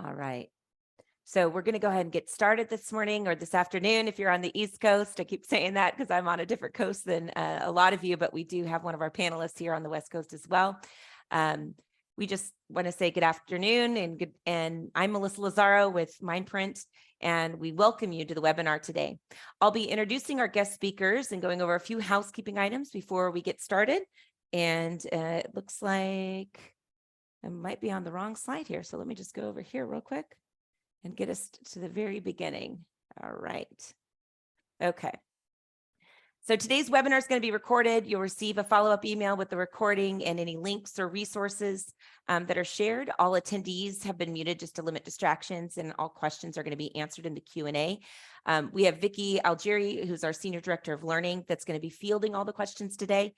All right. So we're going to go ahead and get started this morning or this afternoon. If you're on the East Coast, I keep saying that because I'm on a different coast than a lot of you, but we do have one of our panelists here on the West Coast as well. We just want to say good afternoon and I'm Melissa Lazaro with Mindprint, and we welcome you to the webinar today. I'll be introducing our guest speakers and going over a few housekeeping items before we get started. And it looks like I might be on the wrong slide here. So let me just go over here real quick and get us to the very beginning. All right. Okay. So today's webinar is going to be recorded. You'll receive a follow-up email with the recording and any links or resources that are shared. All attendees have been muted just to limit distractions, and all questions are going to be answered in the Q&A. We have Vicki Algieri, who's our Senior Director of Learning, that's going to be fielding all the questions today.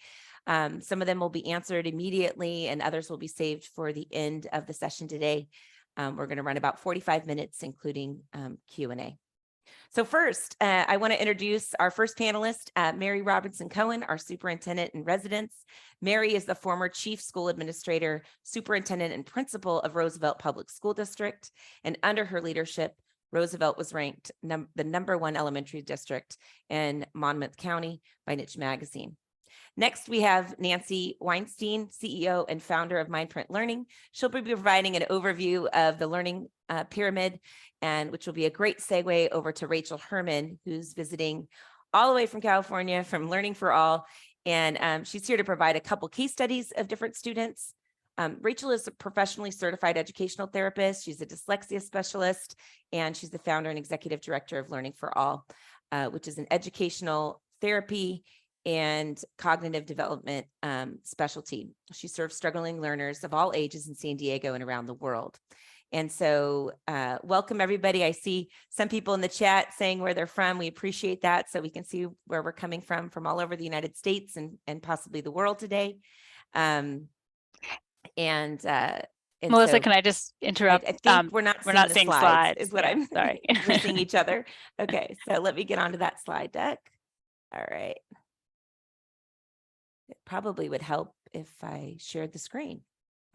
Some of them will be answered immediately, and others will be saved for the end of the session today. We're going to run about 45 minutes, including Q&A. So first, I want to introduce our first panelist, Mary Robinson Cohen, our superintendent in residence. Mary is the former chief school administrator, superintendent, and principal of Roosevelt Public School District. And under her leadership, Roosevelt was ranked the #1 elementary district in Monmouth County by Niche Magazine. Next, we have Nancy Weinstein, CEO and founder of Mindprint Learning. She'll be providing an overview of the learning pyramid, and which will be a great segue over to Rachel Herman, who's visiting all the way from California from Learning for All. And she's here to provide a couple case studies of different students. Rachel is a professionally certified educational therapist. She's a dyslexia specialist, and she's the founder and executive director of Learning for All, which is an educational therapy and cognitive development specialty. She serves struggling learners of all ages in San Diego and around the world. And so welcome, everybody. I see some people in the chat saying where they're from. We appreciate that, so we can see where we're coming from all over the United States and possibly the world today. Melissa, so, can I just interrupt? I think we're not seeing slides is what yeah, I'm sorry. We're seeing each other. Okay, so let me get onto that slide deck. All right. It probably would help if I shared the screen.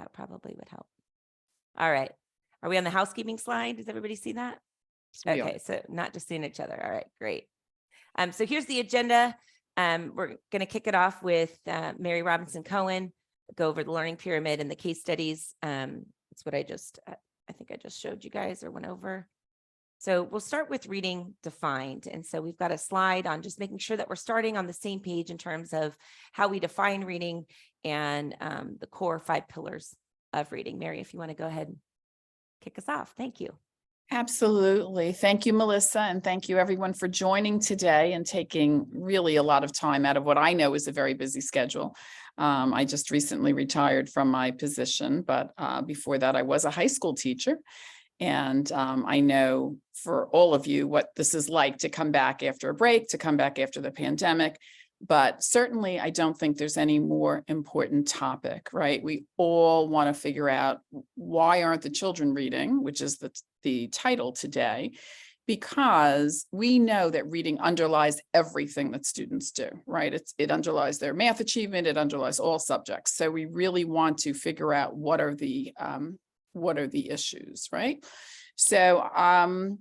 That probably would help. All right. Are we on the housekeeping slide? Does everybody see that? Okay, so not just seeing each other. All right, great. So here's the agenda. We're going to kick it off with Mary Robinson Cohen, go over the learning pyramid and the case studies. It's what I think I just showed you guys or went over. So we'll start with reading defined. And so we've got a slide on just making sure that we're starting on the same page in terms of how we define reading and the core 5 pillars of reading. Mary, if you want to go ahead and kick us off. Thank you. Absolutely. Thank you, Melissa. And thank you everyone for joining today and taking really a lot of time out of what I know is a very busy schedule. I just recently retired from my position, but before that I was a high school teacher. And I know for all of you what this is like to come back after a break, to come back after the pandemic. But certainly, I don't think there's any more important topic, right? We all want to figure out why aren't the children reading, which is the title today, because we know that reading underlies everything that students do, right? It underlies their math achievement, it underlies all subjects. So we really want to figure out what are the issues, right? So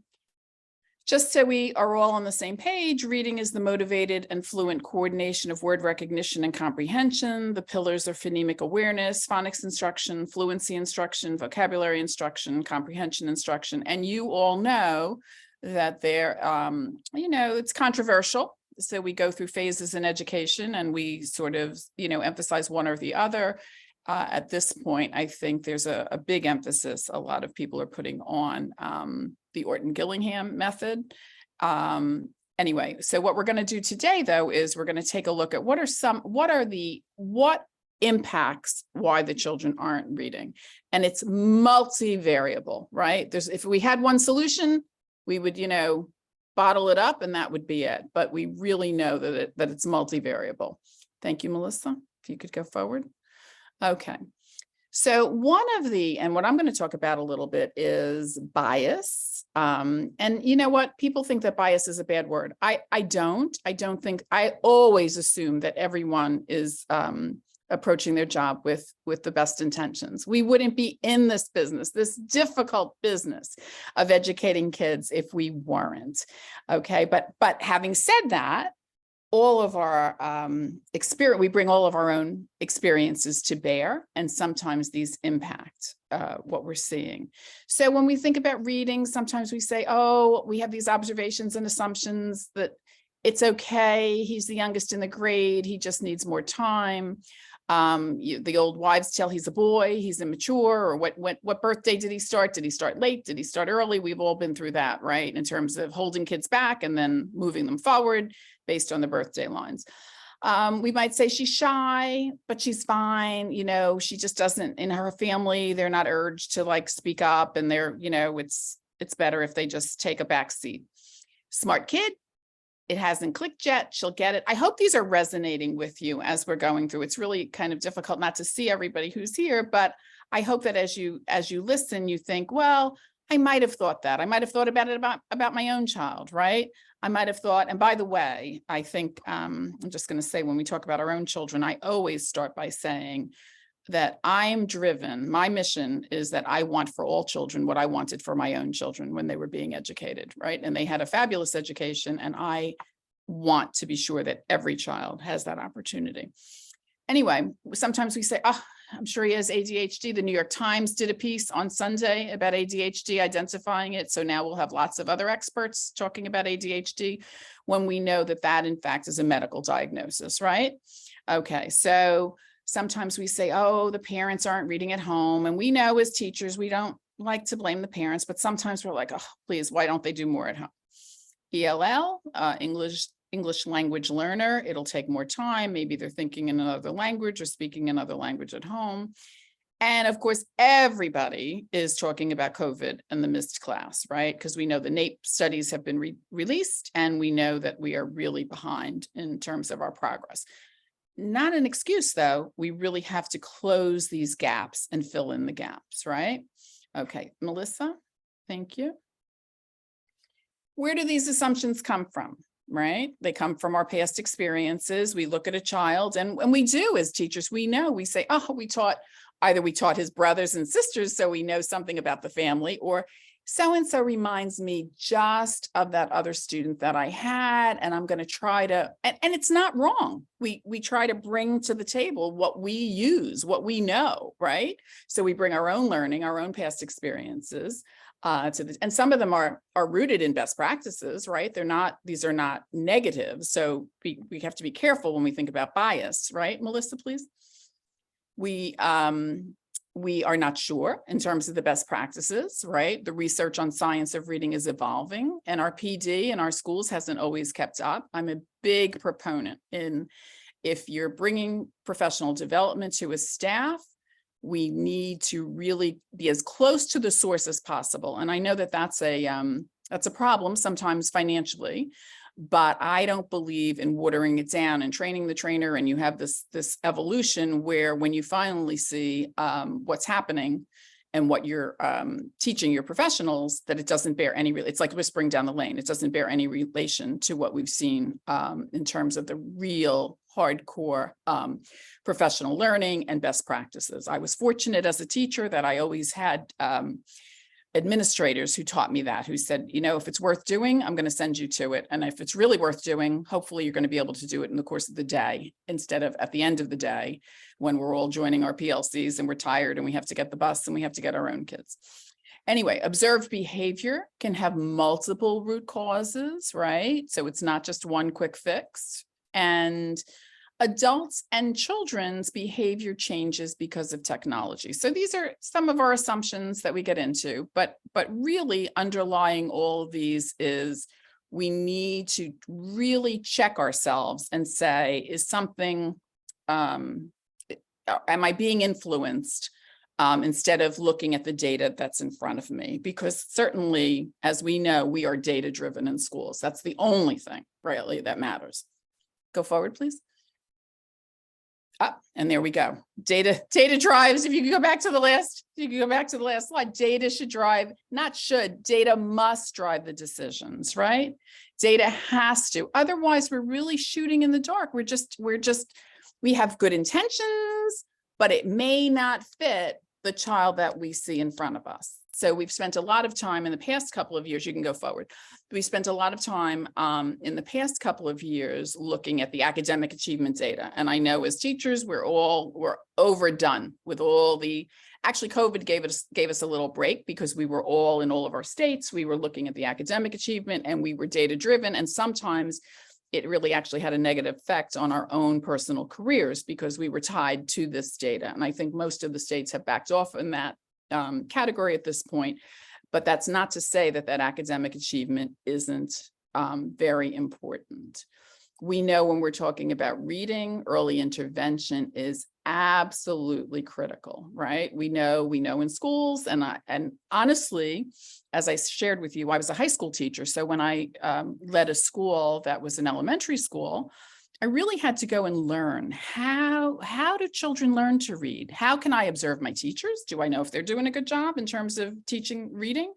just so we are all on the same page, reading is the motivated and fluent coordination of word recognition and comprehension. The pillars are phonemic awareness, phonics instruction, fluency instruction, vocabulary instruction, comprehension instruction. And you all know that they're, it's controversial. So we go through phases in education and we sort of, emphasize one or the other. At this point, I think there's a big emphasis a lot of people are putting on the Orton-Gillingham method. Anyway, so what we're going to do today, though, is we're going to take a look at what impacts why the children aren't reading. And it's multivariable, right? If we had one solution, we would, bottle it up and that would be it. But we really know that it's multivariable. Thank you, Melissa. If you could go forward. Okay, so and what I'm going to talk about a little bit is bias. And you know what? People think that bias is a bad word. I don't think, I always assume that everyone is approaching their job with the best intentions. We wouldn't be in this business, this difficult business of educating kids, if we weren't. Okay, but having said that, all of our experience, we bring all of our own experiences to bear, and sometimes these impact what we're seeing. So when we think about reading, sometimes we say, oh, we have these observations and assumptions that it's okay, he's the youngest in the grade, he just needs more time. The old wives' tale, he's a boy, he's immature, or what birthday did he start? Did he start late? Did he start early? We've all been through that, right? In terms of holding kids back and then moving them forward based on the birthday lines. We might say she's shy, but she's fine. You know, she just doesn't, in her family, they're not urged to like speak up, and they're, you know, it's better if they just take a back seat. Smart kid. It hasn't clicked yet. She'll get it. I hope these are resonating with you as we're going through. It's really kind of difficult not to see everybody who's here, but I hope that as you listen, you think, well, I might have thought that. I might have thought about it about my own child, right? I might have thought, and by the way, I think I'm just going to say, when we talk about our own children, I always start by saying that I'm driven. My mission is that I want for all children what I wanted for my own children when they were being educated, right? And they had a fabulous education, and I want to be sure that every child has that opportunity. Anyway, sometimes we say, oh, I'm sure he has ADHD. The New York Times did a piece on Sunday about ADHD, identifying it. So now we'll have lots of other experts talking about ADHD when we know that that, in fact, is a medical diagnosis, right? Okay, so sometimes we say, oh, the parents aren't reading at home. And we know as teachers, we don't like to blame the parents, but sometimes we're like, oh, please, why don't they do more at home? ELL, English language learner, it'll take more time. Maybe they're thinking in another language or speaking another language at home. And of course, everybody is talking about COVID and the missed class, right? Because we know the NAEP studies have been released, and we know that we are really behind in terms of our progress. Not an excuse, though. We really have to close these gaps and fill in the gaps, right? Okay, Melissa, thank you. Where do these assumptions come from, right? They come from our past experiences. We look at a child, and we do as teachers, we know, we say, oh, either we taught his brothers and sisters, so we know something about the family, or so-and-so reminds me just of that other student that I had, and I'm going to try to, and it's not wrong. We try to bring to the table what we use, what we know, right? So we bring our own learning, our own past experiences and some of them are rooted in best practices, right? These are not negative. So we have to be careful when we think about bias, right? Melissa, please. We are not sure in terms of the best practices, right? The research on science of reading is evolving, and our PD in our schools hasn't always kept up. I'm a big proponent in, if you're bringing professional development to a staff, we need to really be as close to the source as possible. And I know that that's a problem sometimes financially, but I don't believe in watering it down and training the trainer. And you have this evolution where when you finally see what's happening and what you're teaching your professionals, that it doesn't bear any, it's like whispering down the lane. It doesn't bear any relation to what we've seen in terms of the real hardcore professional learning and best practices. I was fortunate as a teacher that I always had administrators who taught me that, who said, you know, if it's worth doing, I'm going to send you to it. And if it's really worth doing, hopefully you're going to be able to do it in the course of the day, instead of at the end of the day when we're all joining our PLCs and we're tired and we have to get the bus and we have to get our own kids. Anyway, observed behavior can have multiple root causes, right? So it's not just one quick fix. And adults and children's behavior changes because of technology. So these are some of our assumptions that we get into, but really underlying all of these is we need to really check ourselves and say, is something, am I being influenced? Instead of looking at the data that's in front of me, because certainly, as we know, we are data driven in schools. That's the only thing really that matters. Go forward, please. And there we go. Data drives. If you can go back to the last, slide. Data should drive, not should. Data must drive the decisions, right? Data has to. Otherwise, we're really shooting in the dark. We have good intentions. but it may not fit the child that we see in front of us. So we've spent a lot of time in the past couple of years, you can go forward. We spent a lot of time in the past couple of years looking at the academic achievement data. And I know as teachers, we're overdone with all the, actually COVID gave us a little break because we were all in all of our states. We were looking at the academic achievement and we were data driven. And sometimes it really actually had a negative effect on our own personal careers because we were tied to this data. And I think most of the states have backed off in that category at this point, but that's not to say that that academic achievement isn't very important. We know when we're talking about reading, early intervention is absolutely critical, right? We know in schools, and honestly, as I shared with you, I was a high school teacher. So when I led a school that was an elementary school, I really had to go and learn how do children learn to read? How can I observe my teachers? Do I know if they're doing a good job in terms of teaching reading?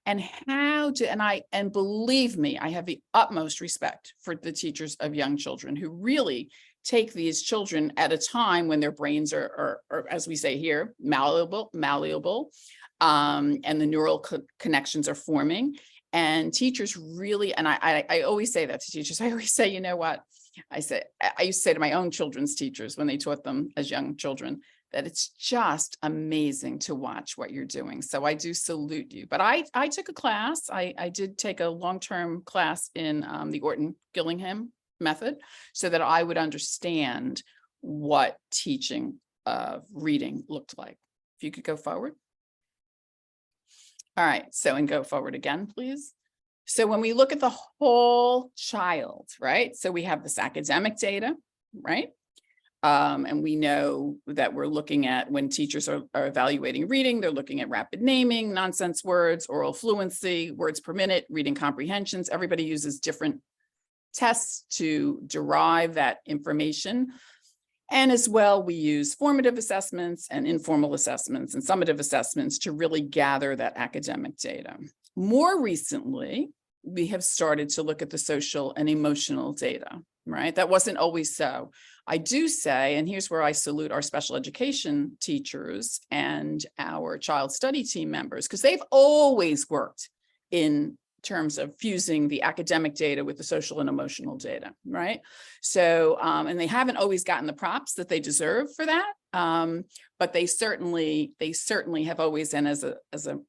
And and believe me, I have the utmost respect for the teachers of young children who really take these children at a time when their brains are as we say here, malleable, and the neural connections are forming. And teachers really, and I always say that to teachers, I always say, you know what? I used to say to my own children's teachers when they taught them as young children, that it's just amazing to watch what you're doing. So I do salute you. But I took a class. I did take a long-term class in the Orton-Gillingham method so that I would understand what teaching reading looked like. If you could go forward. All right, so and go forward again, please. So when we look at the whole child, right? So we have this academic data, right? And we know that we're looking at when teachers are evaluating reading, they're looking at rapid naming, nonsense words, oral fluency, words per minute, reading comprehensions. Everybody uses different tests to derive that information. And as well, we use formative assessments and informal assessments and summative assessments to really gather that academic data. More recently, we have started to look at the social and emotional data, right? That wasn't always so. I do say, and here's where I salute our special education teachers and our child study team members, because they've always worked in terms of fusing the academic data with the social and emotional data, right? So, and they haven't always gotten the props that they deserve for that, but they certainly have always, and as a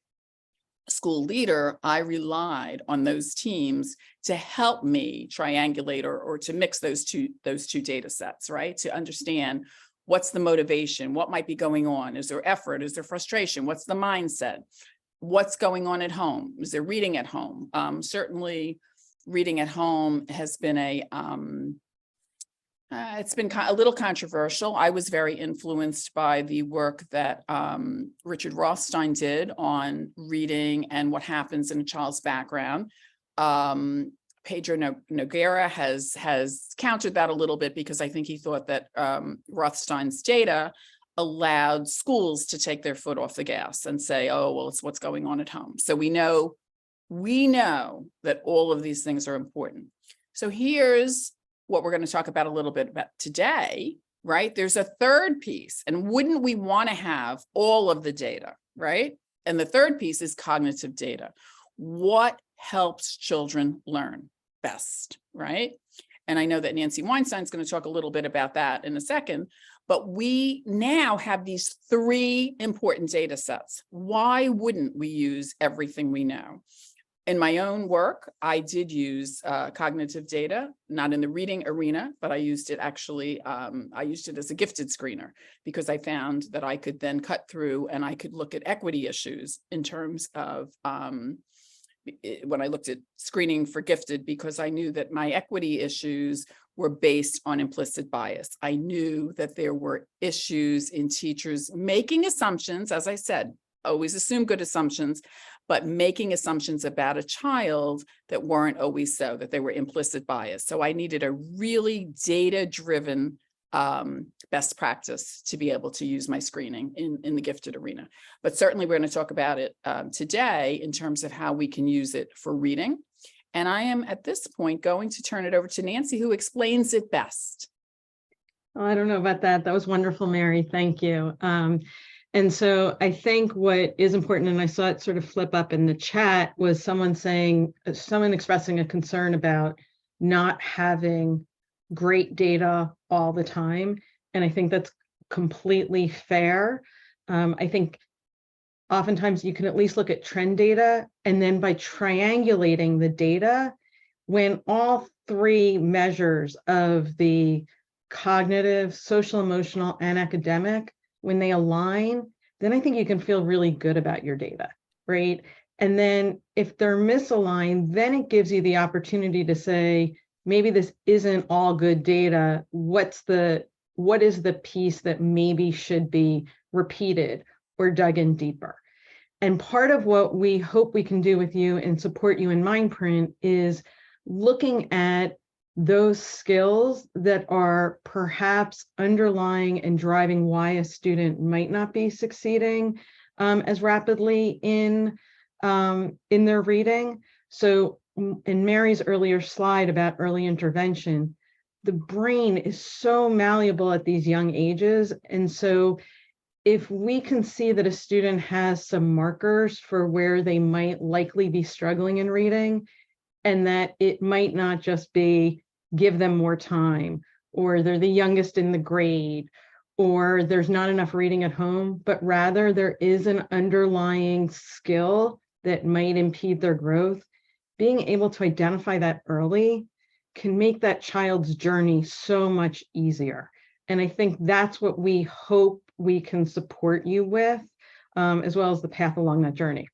school leader, I relied on those teams to help me triangulate or to mix those two data sets, right? To understand what's the motivation, what might be going on, is there effort, is there frustration, what's the mindset? What's going on at home? Is there reading at home? Certainly reading at home has been it's been a little controversial. I was very influenced by the work that Richard Rothstein did on reading and what happens in a child's background. Pedro Noguera has countered that a little bit because I think he thought that Rothstein's data allowed schools to take their foot off the gas and say, oh, well, it's what's going on at home. So we know that all of these things are important. So here's what we're going to talk about a little bit about today, right? There's a third piece, and wouldn't we want to have all of the data, right? And the third piece is cognitive data. What helps children learn best, right? And I know that Nancy Weinstein's going to talk a little bit about that in a second, but we now have these three important data sets. Why wouldn't we use everything we know? In my own work, I did use cognitive data, not in the reading arena, but I used it actually, I used it as a gifted screener because I found that I could then cut through and I could look at equity issues in terms of when I looked at screening for gifted, because I knew that my equity issues were based on implicit bias. I knew that there were issues in teachers making assumptions, as I said, always assume good assumptions, but making assumptions about a child that weren't always so, that they were implicit bias. So I needed a really data-driven best practice to be able to use my screening in the gifted arena. But certainly we're going to talk about it today in terms of how we can use it for reading. And I am at this point going to turn it over to Nancy, who explains it best. Oh, I don't know about that. That was wonderful, Mary. Thank you. And so I think what is important, and I saw it sort of flip up in the chat, was someone expressing a concern about not having great data all the time. And I think that's completely fair. I think oftentimes you can at least look at trend data, and then by triangulating the data, when all three measures of the cognitive, social, emotional, and academic, when they align, then I think you can feel really good about your data, right? And then if they're misaligned, then it gives you the opportunity to say, maybe this isn't all good data. What is the piece that maybe should be repeated or dug in deeper? And part of what we hope we can do with you and support you in Mindprint is looking at those skills that are perhaps underlying and driving why a student might not be succeeding as rapidly in their reading. So in Mary's earlier slide about early intervention, the brain is so malleable at these young ages. And so if we can see that a student has some markers for where they might likely be struggling in reading, and that it might not just be give them more time, or they're the youngest in the grade, or there's not enough reading at home, but rather there is an underlying skill that might impede their growth, being able to identify that early can make that child's journey so much easier. And I think that's what we hope we can support you with, as well as the path along that journey.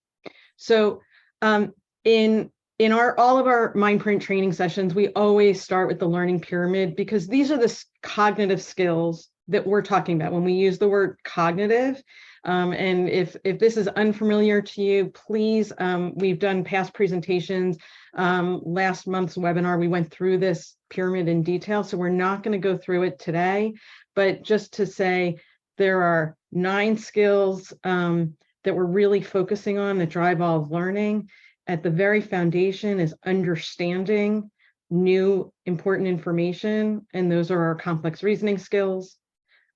So in all of our Mindprint training sessions, we always start with the learning pyramid, because these are the cognitive skills that we're talking about when we use the word cognitive. And if this is unfamiliar to you, please, we've done past presentations. Last month's webinar, we went through this pyramid in detail, so we're not going to go through it today, but just to say there are 9 skills that we're really focusing on that drive all of learning. At the very foundation is understanding new important information, and those are our complex reasoning skills.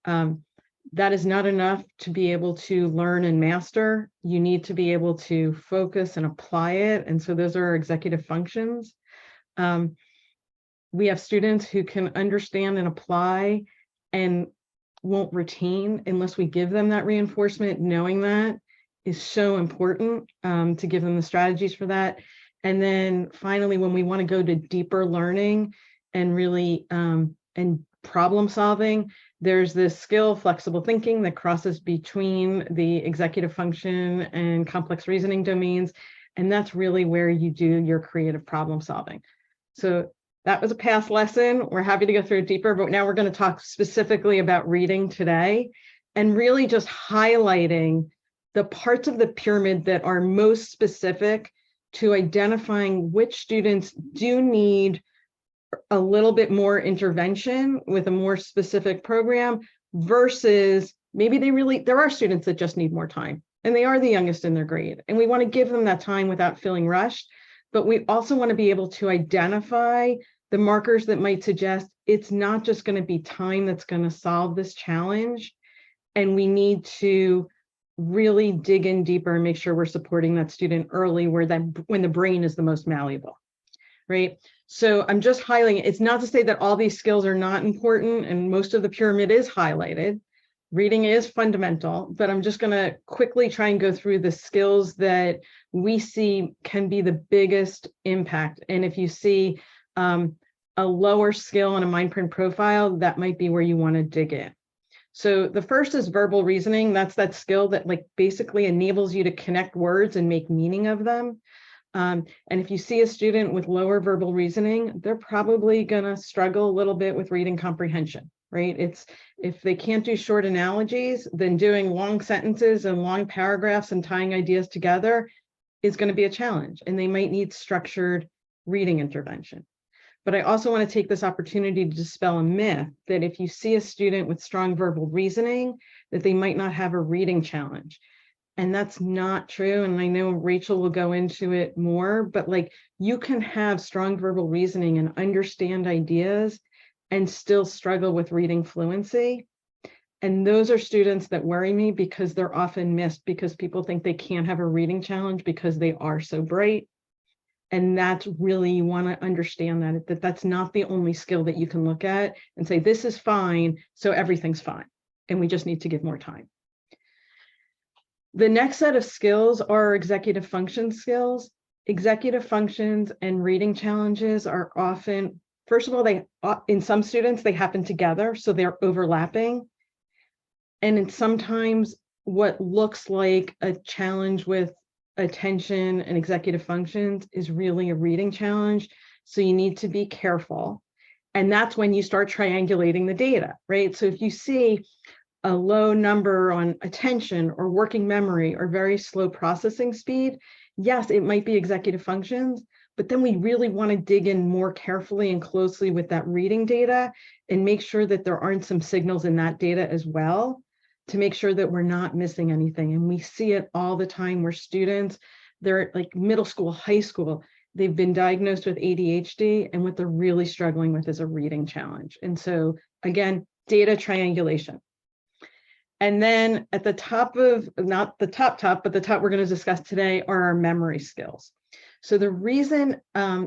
That is not enough to be able to learn and master. You need to be able to focus and apply it. And so those are our executive functions. We have students who can understand and apply and won't retain unless we give them that reinforcement. Knowing that is so important, to give them the strategies for that. And then finally, when we want to go to deeper learning and really and problem solving, there's this skill, flexible thinking, that crosses between the executive function and complex reasoning domains. And that's really where you do your creative problem solving. So that was a past lesson. We're happy to go through it deeper, but now we're going to talk specifically about reading today, and really just highlighting the parts of the pyramid that are most specific to identifying which students do need a little bit more intervention with a more specific program, versus maybe there are students that just need more time, and they are the youngest in their grade, and we want to give them that time without feeling rushed. But we also want to be able to identify the markers that might suggest it's not just going to be time that's going to solve this challenge, and we need to really dig in deeper and make sure we're supporting that student early, when the brain is the most malleable, right? So I'm just highlighting, it's not to say that all these skills are not important, and most of the pyramid is highlighted. Reading is fundamental, but I'm just going to quickly try and go through the skills that we see can be the biggest impact. And if you see a lower skill in a Mindprint profile, that might be where you want to dig in. So the first is verbal reasoning. That's that skill that basically enables you to connect words and make meaning of them. And if you see a student with lower verbal reasoning, they're probably going to struggle a little bit with reading comprehension, right? If they can't do short analogies, then doing long sentences and long paragraphs and tying ideas together is going to be a challenge, and they might need structured reading intervention. But I also want to take this opportunity to dispel a myth that if you see a student with strong verbal reasoning, that they might not have a reading challenge. And that's not true. And I know Rachel will go into it more, but you can have strong verbal reasoning and understand ideas and still struggle with reading fluency. And those are students that worry me because they're often missed because people think they can't have a reading challenge because they are so bright. And that's really, you want to understand that that's not the only skill that you can look at and say, this is fine, so everything's fine. And we just need to give more time. The next set of skills are executive function skills. Executive functions and reading challenges are often, first of all, in some students, they happen together, so they're overlapping. And sometimes what looks like a challenge with attention and executive functions is really a reading challenge. So you need to be careful. And that's when you start triangulating the data, right? So if you see a low number on attention or working memory or very slow processing speed, yes, it might be executive functions, but then we really want to dig in more carefully and closely with that reading data and make sure that there aren't some signals in that data as well to make sure that we're not missing anything. And we see it all the time where students, they're like middle school, high school, they've been diagnosed with ADHD, and what they're really struggling with is a reading challenge. And so again, data triangulation. And then at the top of, not the top, but the top we're going to discuss today are our memory skills. So the reason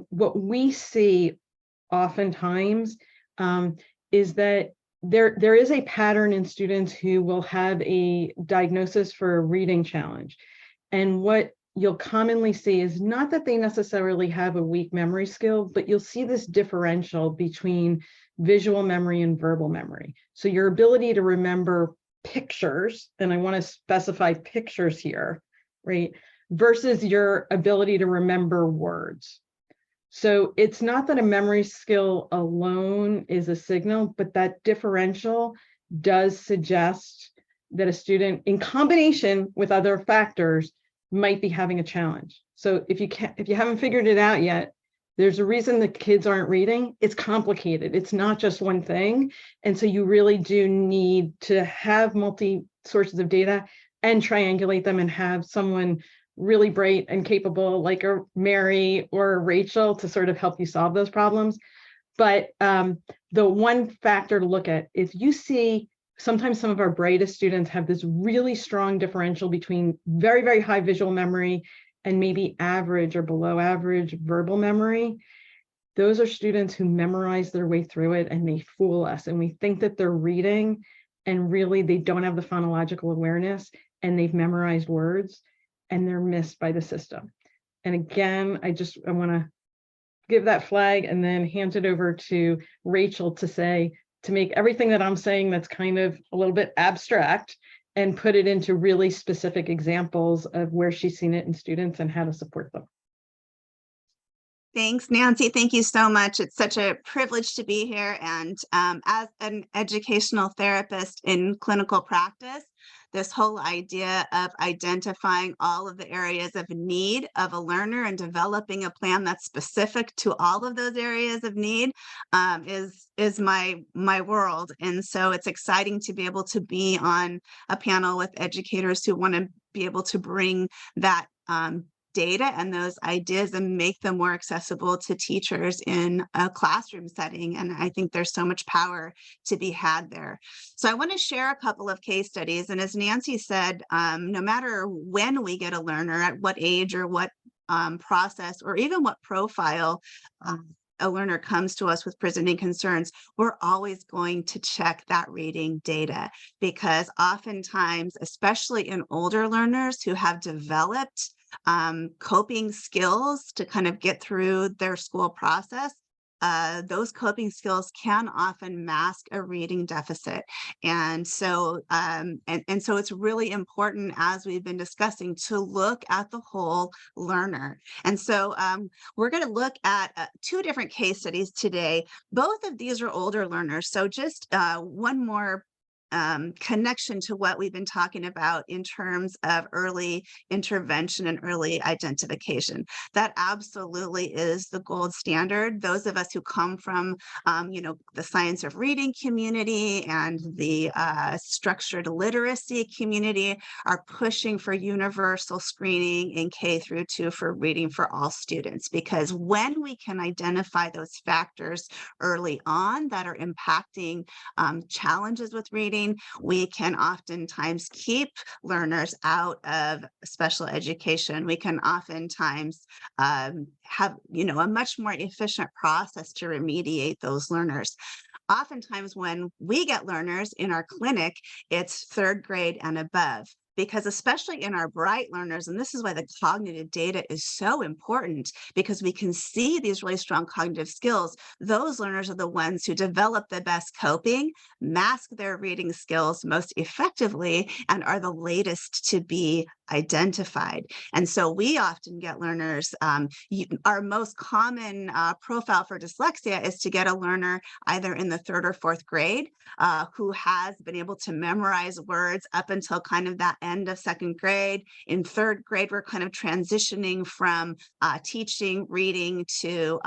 what we see oftentimes is that there is a pattern in students who will have a diagnosis for a reading challenge. And what you'll commonly see is not that they necessarily have a weak memory skill, but you'll see this differential between visual memory and verbal memory. So your ability to remember pictures, and I want to specify pictures here, right, versus your ability to remember words. So it's not that a memory skill alone is a signal, but that differential does suggest that a student, in combination with other factors, might be having a challenge. So if you haven't figured it out yet, there's a reason the kids aren't reading. It's complicated. It's not just one thing. And so you really do need to have multi sources of data and triangulate them and have someone really bright and capable like a Mary or a Rachel to sort of help you solve those problems. But the one factor to look at is you see sometimes some of our brightest students have this really strong differential between very, very high visual memory and maybe average or below average verbal memory. Those are students who memorize their way through it and they fool us. And we think that they're reading and really they don't have the phonological awareness and they've memorized words and they're missed by the system. And again, I want to give that flag and then hand it over to Rachel to make everything that I'm saying that's kind of a little bit abstract and put it into really specific examples of where she's seen it in students and how to support them. Thanks, Nancy. Thank you so much. It's such a privilege to be here. And as an educational therapist in clinical practice, this whole idea of identifying all of the areas of need of a learner and developing a plan that's specific to all of those areas of need is my world. And so it's exciting to be able to be on a panel with educators who want to be able to bring that data and those ideas and make them more accessible to teachers in a classroom setting. And I think there's so much power to be had there. So I want to share a couple of case studies. And as Nancy said, no matter when we get a learner, at what age or what process or even what profile a learner comes to us with presenting concerns, we're always going to check that reading data, because oftentimes, especially in older learners who have developed coping skills to kind of get through their school process, those coping skills can often mask a reading deficit. And so so it's really important, as we've been discussing, to look at the whole learner. And so we're going to look at two different case studies today. Both of these are older learners. So just one more connection to what we've been talking about in terms of early intervention and early identification. That absolutely is the gold standard. Those of us who come from, the science of reading community and the structured literacy community are pushing for universal screening in K-2 for reading for all students, because when we can identify those factors early on that are impacting challenges with reading, we can oftentimes keep learners out of special education. We can oftentimes have, a much more efficient process to remediate those learners. Oftentimes when we get learners in our clinic, it's third grade and above. Because especially in our bright learners, and this is why the cognitive data is so important, because we can see these really strong cognitive skills. Those learners are the ones who develop the best coping, mask their reading skills most effectively, and are the latest to be identified. And so we often get learners, our most common profile for dyslexia is to get a learner either in the 3rd or 4th grade who has been able to memorize words up until kind of that end of 2nd grade. In 3rd grade, we're kind of transitioning from teaching reading to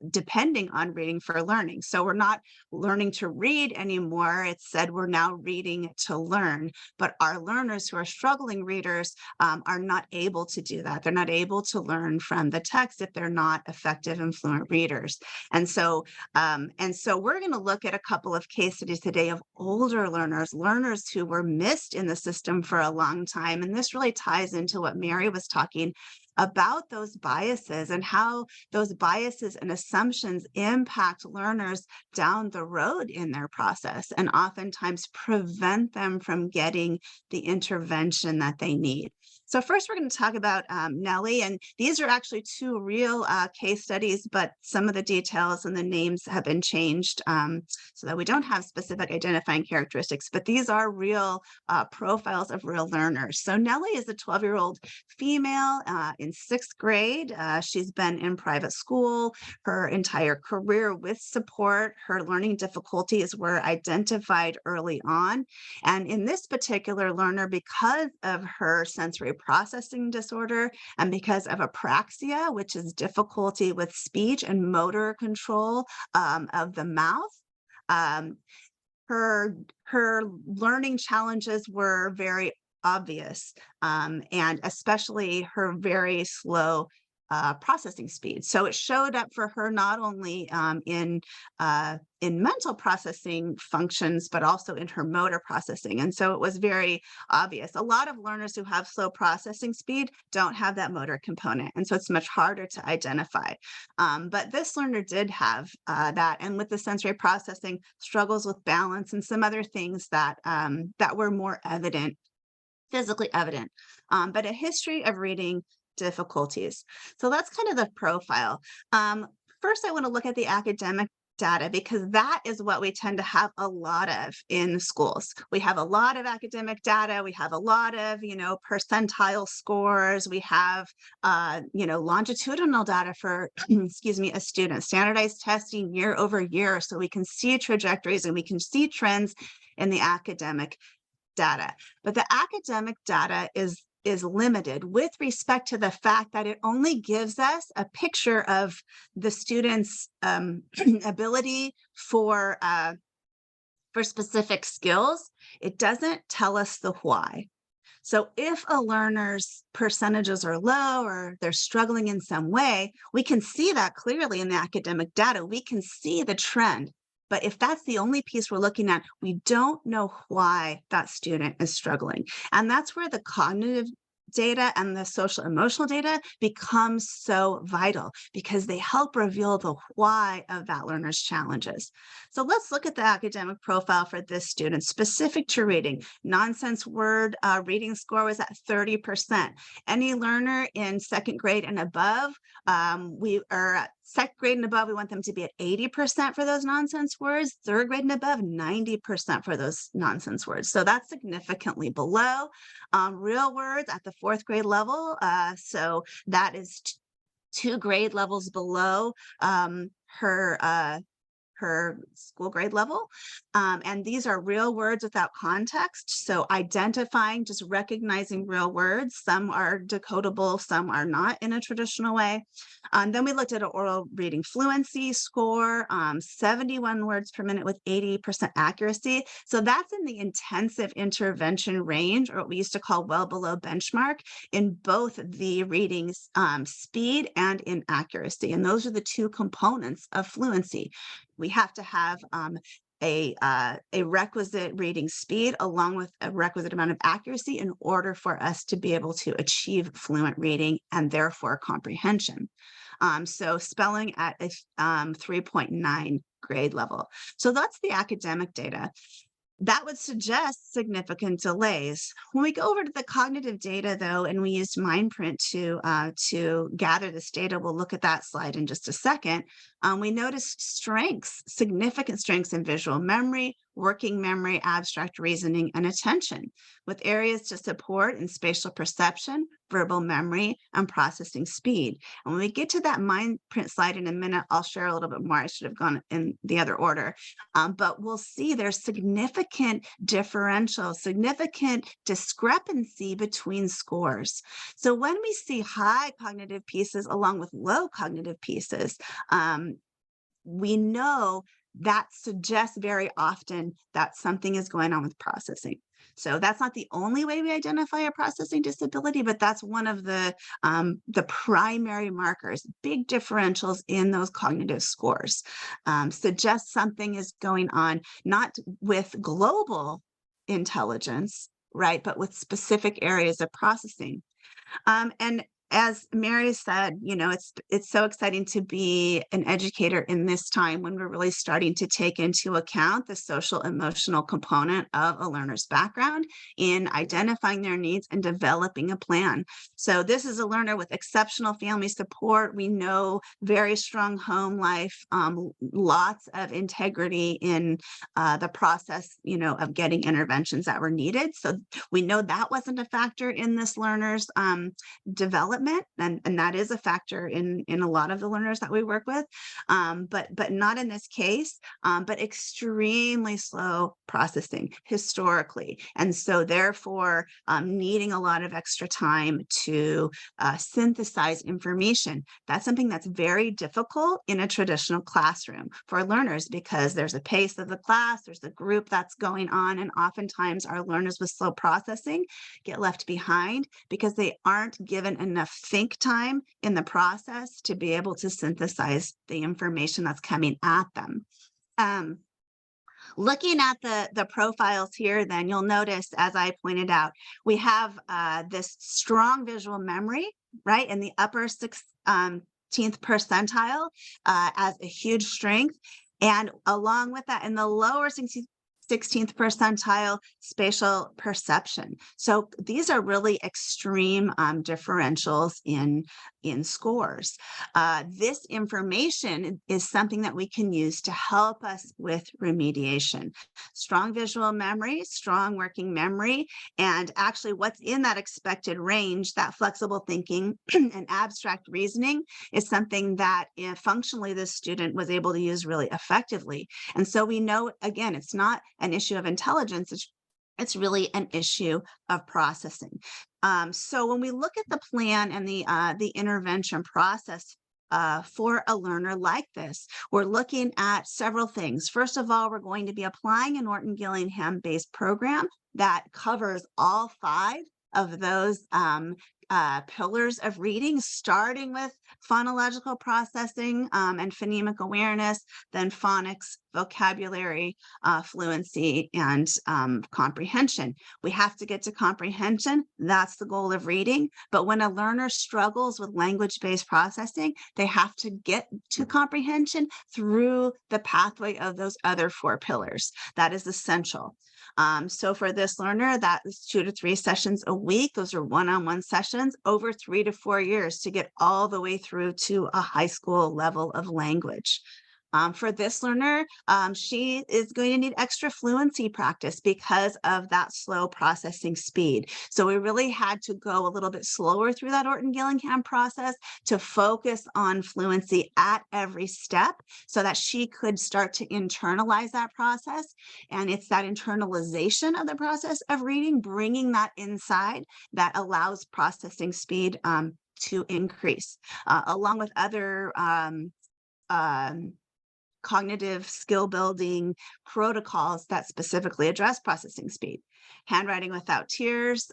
depending on reading for learning. So we're not learning to read anymore. It's said we're now reading to learn. But our learners who are struggling readers are not able to do that. They're not able to learn from the text if they're not effective and fluent readers. And so we're going to look at a couple of case studies today of older learners who were missed in the system for a long time. And this really ties into what Mary was talking about, those biases and how those biases and assumptions impact learners down the road in their process and oftentimes prevent them from getting the intervention that they need. So first, we're going to talk about Nellie, and these are actually 2 real case studies, but some of the details and the names have been changed so that we don't have specific identifying characteristics, but these are real profiles of real learners. So Nellie is a 12-year-old female in 6th grade. She's been in private school her entire career with support. Her learning difficulties were identified early on. And in this particular learner, because of her sensory processing disorder and because of apraxia, which is difficulty with speech and motor control of the mouth, her learning challenges were very obvious, and especially her very slow processing speed. So it showed up for her not only in mental processing functions, but also in her motor processing. And so it was very obvious. A lot of learners who have slow processing speed don't have that motor component. And so it's much harder to identify. But this learner did have that. And with the sensory processing, struggles with balance and some other things that were more evident, physically evident, but a history of reading difficulties. So that's kind of the profile. First, I want to look at the academic data because that is what we tend to have a lot of in schools. We have a lot of academic data. We have a lot of, percentile scores. We have, longitudinal data for, a student, standardized testing year over year. So we can see trajectories and we can see trends in the academic data. But the academic data is limited with respect to the fact that it only gives us a picture of the student's ability for specific skills. It doesn't tell us the why. So if a learner's percentages are low or they're struggling in some way, we can see that clearly in the academic data. We can see the trend. But if that's the only piece we're looking at, we don't know why that student is struggling. And that's where the cognitive data and the social emotional data becomes so vital because they help reveal the why of that learner's challenges. So let's look at the academic profile for this student specific to reading. Nonsense word reading score was at 30%. Any learner in 2nd grade and above, we are at 2nd grade and above, we want them to be at 80% for those nonsense words. 3rd grade and above, 90% for those nonsense words. So that's significantly below. Real words at the 4th grade level. So that is 2 grade levels below her per school grade level. And these are real words without context. So identifying, just recognizing real words. Some are decodable, some are not in a traditional way. Then we looked at an oral reading fluency score, 71 words per minute with 80% accuracy. So that's in the intensive intervention range, or what we used to call well below benchmark, in both the reading speed and in accuracy. And those are the two components of fluency. We have to have a requisite reading speed along with a requisite amount of accuracy in order for us to be able to achieve fluent reading and therefore comprehension. So spelling at a 3.9 grade level. So that's the academic data. That would suggest significant delays. When we go over to the cognitive data, though, and we used Mindprint to gather this data, we'll look at that slide in just a second. We notice strengths, significant strengths in visual memory, working memory, abstract reasoning, and attention, with areas to support in spatial perception, verbal memory, and processing speed. And when we get to that Mindprint slide in a minute, I'll share a little bit more. I should have gone in the other order, but we'll see there's significant differential, significant discrepancy between scores. So when we see high cognitive pieces along with low cognitive pieces, we know that suggests very often that something is going on with processing. So that's not the only way we identify a processing disability, but that's one of the primary markers. Big differentials in those cognitive scores suggest something is going on, not with global intelligence, right, but with specific areas of processing. And as Mary said, you know, it's so exciting to be an educator in this time when we're really starting to take into account the social emotional component of a learner's background in identifying their needs and developing a plan. So this is a learner with exceptional family support. We know very strong home life, lots of integrity in the process, you know, of getting interventions that were needed. So we know that wasn't a factor in this learner's development, and that is a factor in a lot of the learners that we work with, but not in this case, but extremely slow processing historically, and so therefore needing a lot of extra time to synthesize information. That's something that's very difficult in a traditional classroom for learners, because there's a pace of the class, there's a group that's going on, and oftentimes our learners with slow processing get left behind because they aren't given enough think time in the process to be able to synthesize the information that's coming at them. Looking at the profiles here, then you'll notice, as I pointed out, we have this strong visual memory, right, in the upper 16th percentile as a huge strength. And along with that, in the lower 16th percentile, spatial perception. So these are really extreme differentials in scores. This information is something that we can use to help us with remediation. Strong visual memory, strong working memory, and actually what's in that expected range, that flexible thinking and abstract reasoning, is something that functionally this student was able to use really effectively. And so we know, again, it's not an issue of intelligence, it's really an issue of processing. So when we look at the plan and the intervention process for a learner like this, we're looking at several things. First of all, we're going to be applying an Orton-Gillingham-based program that covers all 5 of those pillars of reading, starting with phonological processing and phonemic awareness, then phonics, vocabulary, fluency, and comprehension. We have to get to comprehension. That's the goal of reading. But when a learner struggles with language-based processing, they have to get to comprehension through the pathway of those other 4 pillars. That is essential. So for this learner, that is 2 to 3 sessions a week. Those are one-on-one sessions over 3 to 4 years to get all the way through to a high school level of language. For this learner, she is going to need extra fluency practice because of that slow processing speed. So we really had to go a little bit slower through that Orton-Gillingham process to focus on fluency at every step so that she could start to internalize that process. And it's that internalization of the process of reading, bringing that inside, that allows processing speed to increase, along with other cognitive skill building protocols that specifically address processing speed. Handwriting Without Tears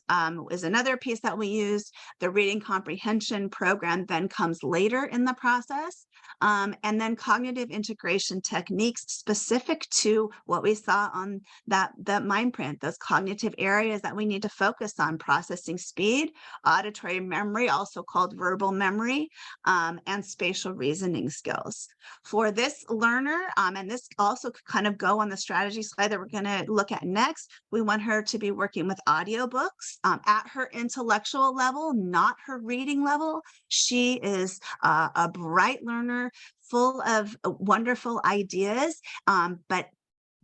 is another piece that we use. The reading comprehension program then comes later in the process. And then cognitive integration techniques specific to what we saw on that mind print, those cognitive areas that we need to focus on: processing speed, auditory memory, also called verbal memory, and spatial reasoning skills. For this learner, and this also could kind of go on the strategy slide that we're going to look at next, we want her to be working with audiobooks at her intellectual level, not her reading level. She is a bright learner, full of wonderful ideas, but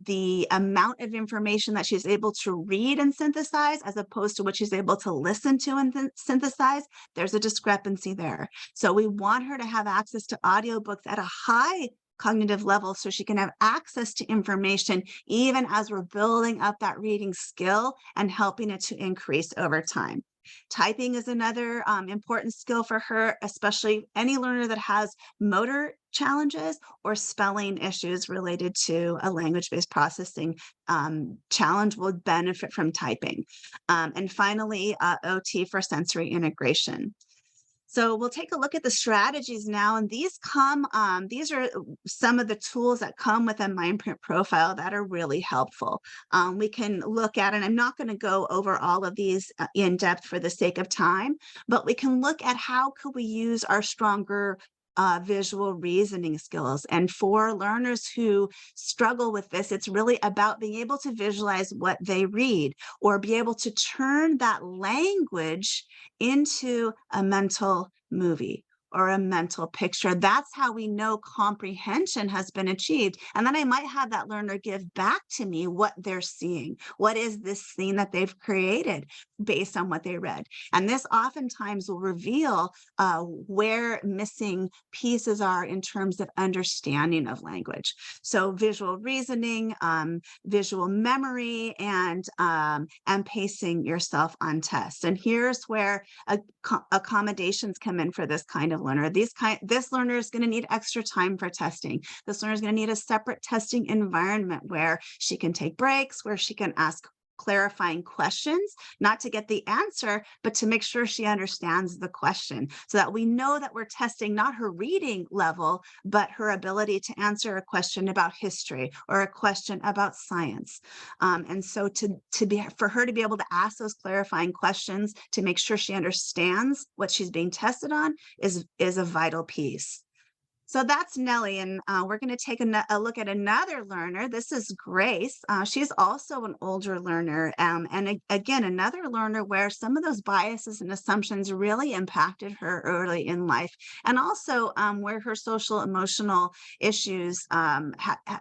the amount of information that she's able to read and synthesize as opposed to what she's able to listen to and synthesize, there's a discrepancy there. So we want her to have access to audiobooks at a high cognitive level so she can have access to information even as we're building up that reading skill and helping it to increase over time. Typing is another important skill for her, especially any learner that has motor challenges or spelling issues related to a language-based processing challenge will benefit from typing. And finally, OT for sensory integration. So we'll take a look at the strategies now, and these are some of the tools that come with a MindPrint profile that are really helpful. We can look at, and I'm not going to go over all of these in depth for the sake of time, but we can look at how could we use our stronger visual reasoning skills. And for learners who struggle with this, it's really about being able to visualize what they read or be able to turn that language into a mental movie or a mental picture. That's how we know comprehension has been achieved. And then I might have that learner give back to me what they're seeing. What is this scene that they've created based on what they read? And this oftentimes will reveal where missing pieces are in terms of understanding of language. So visual reasoning, visual memory, and pacing yourself on tests. And here's where accommodations come in for this kind of learner. This learner is going to need extra time for testing. This learner is going to need a separate testing environment where she can take breaks, where she can ask clarifying questions, not to get the answer, but to make sure she understands the question so that we know that we're testing not her reading level, but her ability to answer a question about history or a question about science. And so for her to be able to ask those clarifying questions to make sure she understands what she's being tested on is a vital piece. So that's Nellie, and we're going to take a look at another learner. This is Grace. She's also an older learner, and again, another learner where some of those biases and assumptions really impacted her early in life, and also where her social emotional issues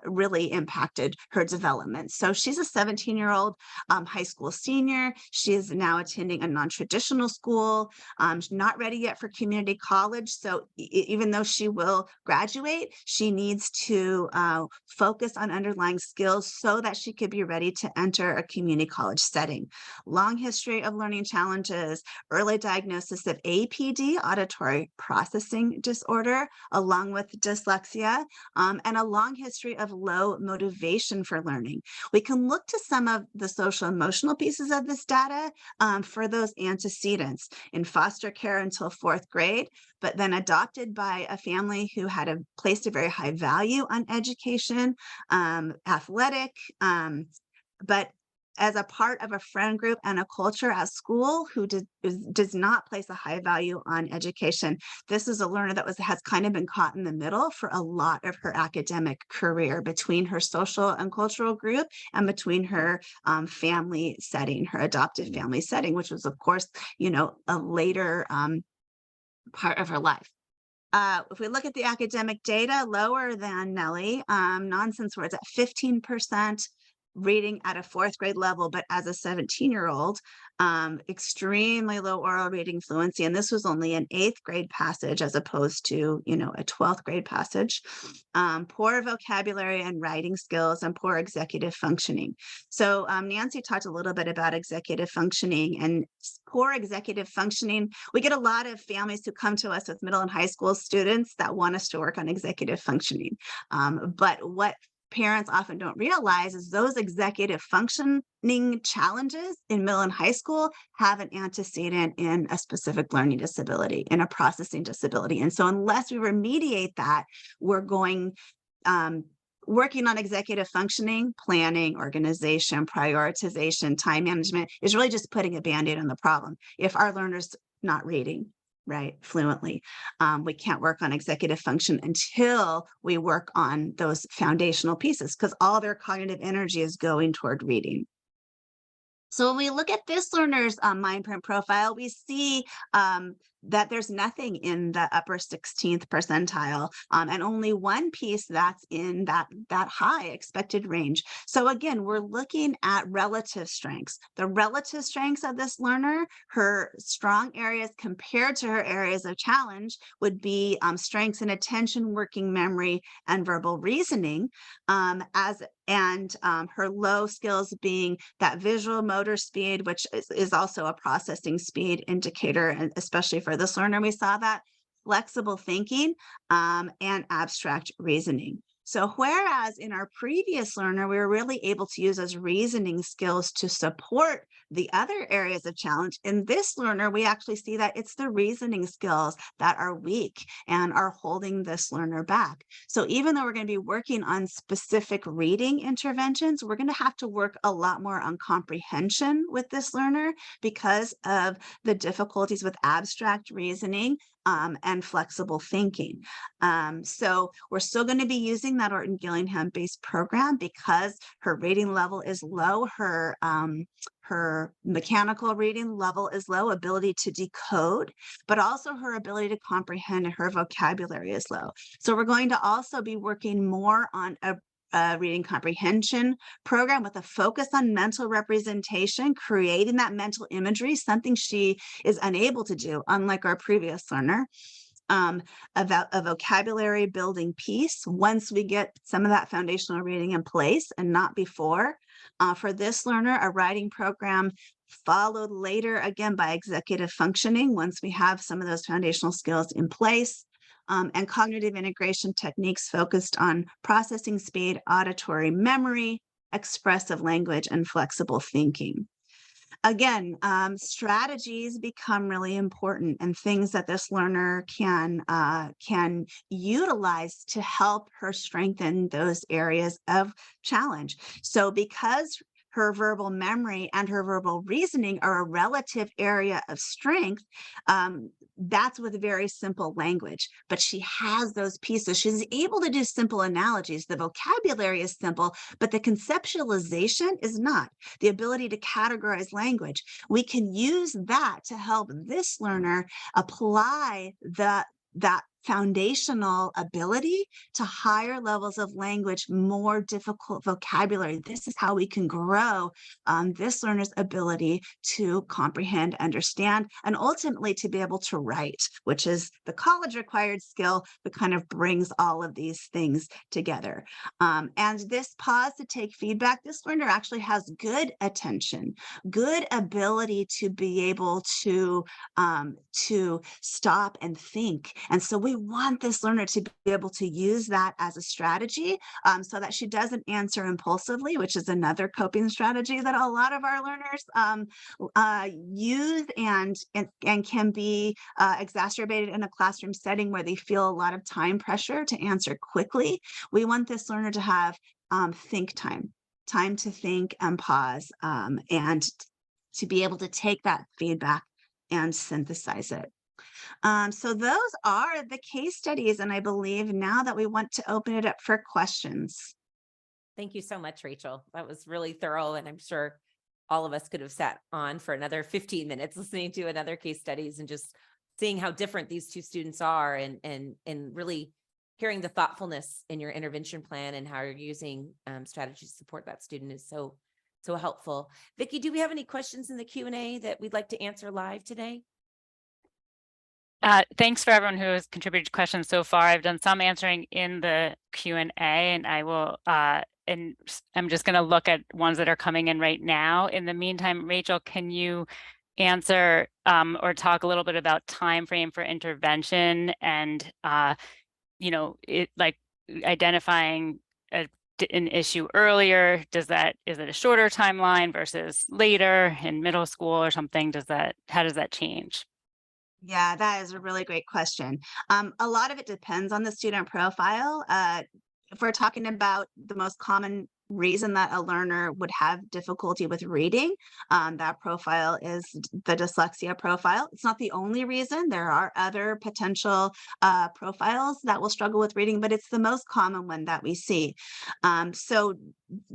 really impacted her development. So she's a 17-year-old high school senior. She is now attending a non-traditional school. She's not ready yet for community college. So even though she will graduate, she needs to focus on underlying skills so that she could be ready to enter a community college setting. Long history of learning challenges, early diagnosis of APD, auditory processing disorder, along with dyslexia, and a long history of low motivation for learning. We can look to some of the social emotional pieces of this data for those antecedents. In foster care until 4th grade, but then adopted by a family who had placed a very high value on education, athletic, but as a part of a friend group and a culture at school who does not place a high value on education. This is a learner that has kind of been caught in the middle for a lot of her academic career, between her social and cultural group and between her family setting, her adoptive family setting, which was, of course, a later part of her life. If we look at the academic data, lower than Nellie, nonsense words at 15% reading at a 4th grade level, but as a 17-year-old, extremely low oral reading fluency. And this was only an 8th grade passage as opposed to, a 12th grade passage. Poor vocabulary and writing skills and poor executive functioning. So Nancy talked a little bit about executive functioning and poor executive functioning. We get a lot of families who come to us with middle and high school students that want us to work on executive functioning. But what parents often don't realize is those executive functioning challenges in middle and high school have an antecedent in a specific learning disability, in a processing disability. And so unless we remediate that, we're going working on executive functioning, planning, organization, prioritization, time management is really just putting a Band-Aid on the problem. If our learner's not reading, right, fluently, we can't work on executive function until we work on those foundational pieces, because all their cognitive energy is going toward reading. So when we look at this learner's mind print profile, we see that there's nothing in the upper 16th percentile and only one piece that's in that high expected range. So again, we're looking at relative strengths. The relative strengths of this learner, her strong areas compared to her areas of challenge would be strengths in attention, working memory, and verbal reasoning, her low skills being that visual motor speed, which is also a processing speed indicator, and especially for this learner, we saw that, flexible thinking, and abstract reasoning. So whereas in our previous learner, we were really able to use those reasoning skills to support the other areas of challenge, in this learner, we actually see that it's the reasoning skills that are weak and are holding this learner back. So even though we're going to be working on specific reading interventions, we're going to have to work a lot more on comprehension with this learner because of the difficulties with abstract reasoning and flexible thinking. So we're still going to be using that Orton Gillingham-based program because her reading level is low, her mechanical reading level is low, ability to decode, but also her ability to comprehend and her vocabulary is low. So we're going to also be working more on a reading comprehension program with a focus on mental representation, creating that mental imagery, something she is unable to do, unlike our previous learner. About a vocabulary building piece once we get some of that foundational reading in place and not before. For this learner, a writing program followed later again by executive functioning once we have some of those foundational skills in place. And cognitive integration techniques focused on processing speed, auditory memory, expressive language, and flexible thinking. Again, strategies become really important and things that this learner can utilize to help her strengthen those areas of challenge. So because her verbal memory and her verbal reasoning are a relative area of strength, that's with very simple language, but she has those pieces. She's able to do simple analogies. The vocabulary is simple, but the conceptualization is not. The ability to categorize language. We can use that to help this learner apply that foundational ability to higher levels of language, more difficult vocabulary. This is how we can grow this learner's ability to comprehend, understand, and ultimately to be able to write, which is the college required skill that kind of brings all of these things together. And this pause to take feedback, this learner actually has good attention, good ability to be able to stop and think. And so we want this learner to be able to use that as a strategy so that she doesn't answer impulsively, which is another coping strategy that a lot of our learners use and can be exacerbated in a classroom setting where they feel a lot of time pressure to answer quickly. We want this learner to have think time to think and pause and to be able to take that feedback and synthesize it. So those are the case studies, and I believe now that we want to open it up for questions. Thank you so much, Rachel. That was really thorough, and I'm sure all of us could have sat on for another 15 minutes listening to another case studies and just seeing how different these two students are and really hearing the thoughtfulness in your intervention plan and how you're using strategies to support that student is so helpful. Vicki, do we have any questions in the Q&A that we'd like to answer live today? Thanks for everyone who has contributed questions so far. I've done some answering in the Q&A, and I will, and I'm just going to look at ones that are coming in right now. In the meantime, Rachel, can you answer or talk a little bit about time frame for intervention and, it like identifying an issue earlier? Is it a shorter timeline versus later in middle school or something? How does that change? Yeah, that is a really great question. A lot of it depends on the student profile. If we're talking about the most common reason that a learner would have difficulty with reading, that profile is the dyslexia profile. It's not the only reason. There are other potential profiles that will struggle with reading, but it's the most common one that we see. So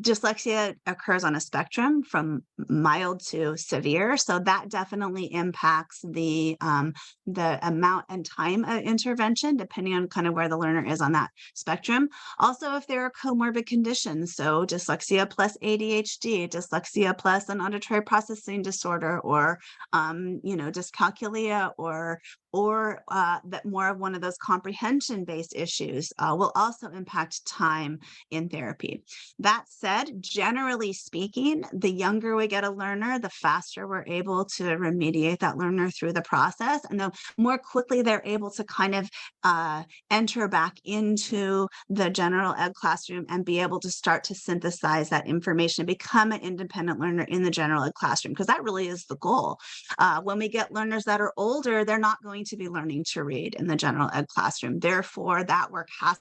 dyslexia occurs on a spectrum from mild to severe. So that definitely impacts the amount and time of intervention, depending on kind of where the learner is on that spectrum. Also, if there are comorbid conditions, so dyslexia plus ADHD, dyslexia plus an auditory processing disorder, or dyscalculia, or that more of one of those comprehension-based issues will also impact time in therapy. That said, generally speaking, the younger we get a learner, the faster we're able to remediate that learner through the process, and the more quickly they're able to kind of enter back into the general ed classroom and be able to start to synthesize that information, become an independent learner in the general ed classroom, because that really is the goal. When we get learners that are older, they're not going to be learning to read in the general ed classroom. Therefore, that work has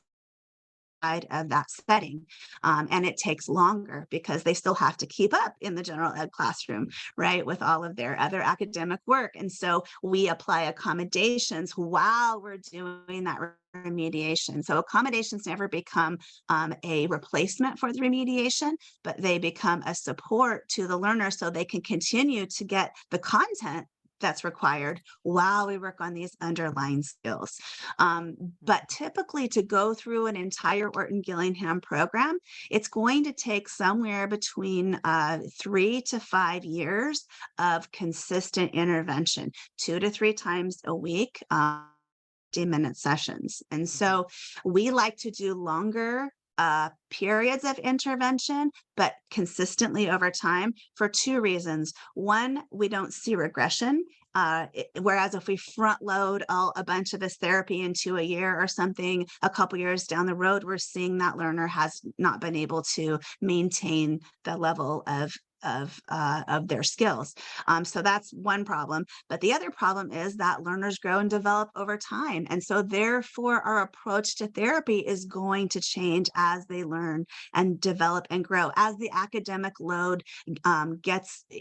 of that setting, and it takes longer because they still have to keep up in the general ed classroom, right, with all of their other academic work. And so we apply accommodations while we're doing that remediation. So accommodations never become a replacement for the remediation, but they become a support to the learner so they can continue to get the content that's required while we work on these underlying skills. But typically, to go through an entire Orton-Gillingham program, it's going to take somewhere between 3 to 5 years of consistent intervention, 2 to 3 times a week, 50-minute sessions. And so we like to do longer periods of intervention, but consistently over time, for 2 reasons. One, we don't see regression. Whereas if we front load a bunch of this therapy into a year or something, a couple years down the road, we're seeing that learner has not been able to maintain the level of their skills. So that's one problem. But the other problem is that learners grow and develop over time. And so therefore, our approach to therapy is going to change as they learn and develop and grow, as the academic load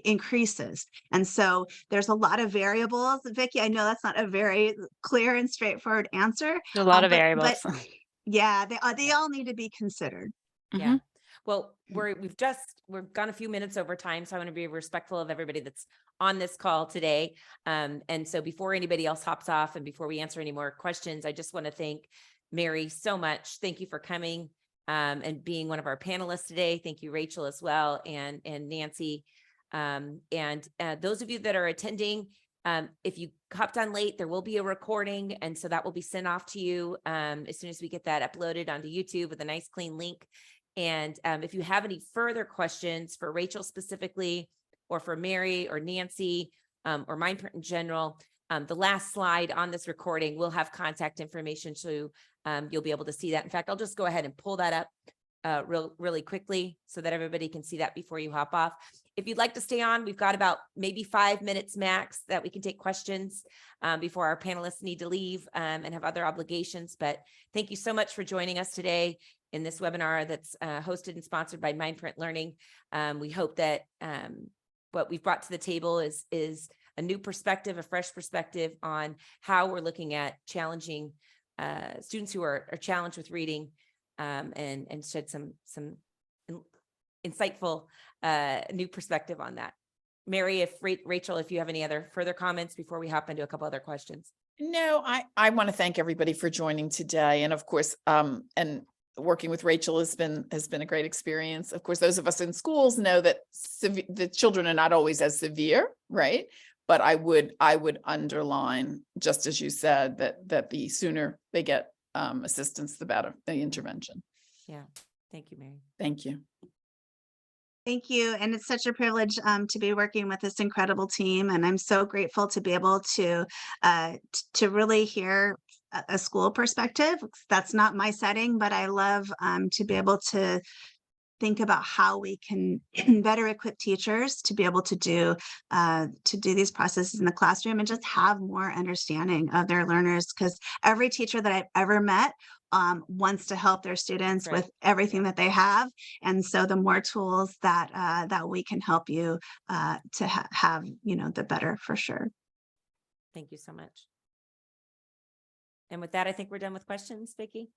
increases. And so there's a lot of variables. Vicki, I know that's not a very clear and straightforward answer. A lot of variables. But yeah, they all need to be considered. Yeah. Well, we've gone a few minutes over time, so I want to be respectful of everybody that's on this call today. And so before anybody else hops off and before we answer any more questions, I just want to thank Mary so much. Thank you for coming and being one of our panelists today. Thank you, Rachel, as well, and Nancy. And those of you that are attending, if you hopped on late, there will be a recording, and so that will be sent off to you as soon as we get that uploaded onto YouTube with a nice clean link. And if you have any further questions for Rachel specifically, or for Mary or Nancy, or Mindprint in general, the last slide on this recording will have contact information, so you'll be able to see that. In fact, I'll just go ahead and pull that up really quickly so that everybody can see that before you hop off. If you'd like to stay on, we've got about maybe 5 minutes max that we can take questions before our panelists need to leave and have other obligations. But thank you so much for joining us today in this webinar that's hosted and sponsored by Mindprint Learning. We hope that what we've brought to the table is a new perspective, a fresh perspective on how we're looking at challenging students who are challenged with reading, and shed some insightful new perspective on that. Mary, Rachel, if you have any other further comments before we hop into a couple other questions. No, I want to thank everybody for joining today. And of course, and working with Rachel has been a great experience. Of course, those of us in schools know that the children are not always as severe, right? But I would underline, just as you said, that the sooner they get assistance, the better the intervention. Yeah. Thank you, Mary. Thank you. Thank you. And it's such a privilege to be working with this incredible team. And I'm so grateful to be able to really hear a school perspective. That's not my setting, but I love to be able to think about how we can better equip teachers to be able to do these processes in the classroom and just have more understanding of their learners. Because every teacher that I've ever met wants to help their students Right. with everything that they have. And so the more tools that we can help you to have, the better for sure. Thank you so much. And with that, I think we're done with questions, Vicki.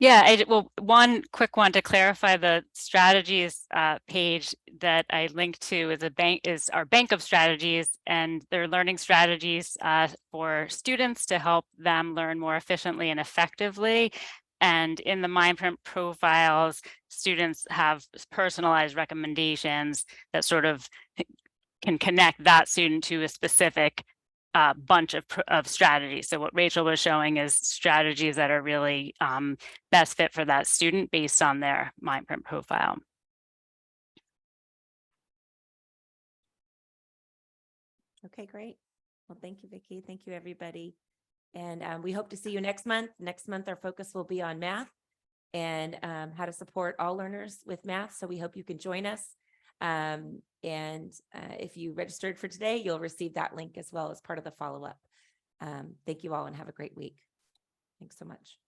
Yeah, well, one quick one to clarify, the strategies page that I linked to is our bank of strategies, and they're learning strategies for students to help them learn more efficiently and effectively. And in the MindPrint profiles, students have personalized recommendations that sort of can connect that student to a specific bunch of strategies. So what Rachel was showing is strategies that are really best fit for that student based on their MindPrint profile. Okay, great. Well, thank you, Vicki. Thank you, everybody. And we hope to see you next month. Next month, our focus will be on math and how to support all learners with math. So we hope you can join us. If you registered for today, you'll receive that link as well as part of the follow-up. Thank you all and have a great week. Thanks so much.